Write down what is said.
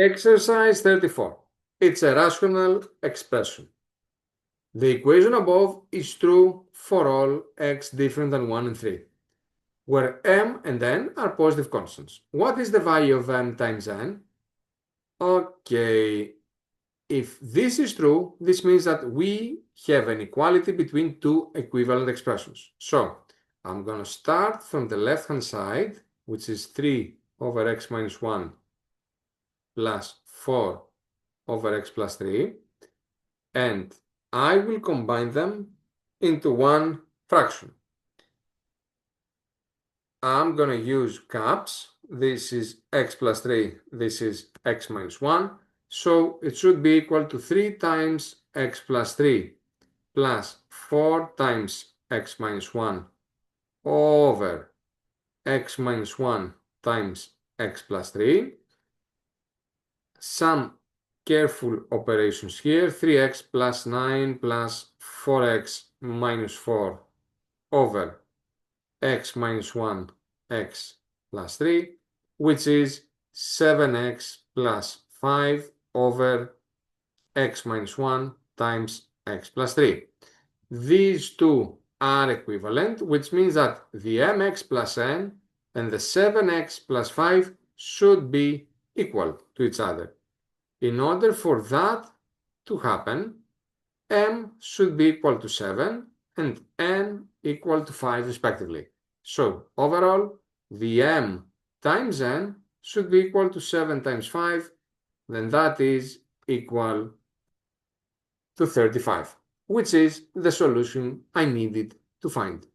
Exercise 34. It's a rational expression. The equation above is true for all x different than 1 and 3, where m and n are positive constants. What is the value of m times n? Okay, if this is true, this means that we have an equality between two equivalent expressions. So, I'm going to start from the left-hand side, which is 3 over x minus 1 plus 4 over x plus 3, and I will combine them into one fraction. I'm going to use caps. This is x plus 3, this is x minus 1. So it should be equal to 3 times x plus 3 plus 4 times x minus 1 over x minus 1 times x plus 3. Some careful operations here. 3x plus 9 plus 4x minus 4 over x minus 1 x plus 3, which is 7x plus 5 over x minus 1 times x plus 3. These two are equivalent, which means that the mx plus n and the 7x plus 5 should be equal to each other. In order for that to happen, m should be equal to 7 and n equal to 5 respectively. So overall, the m times n should be equal to 7 times 5, then that is equal to 35, which is the solution I needed to find.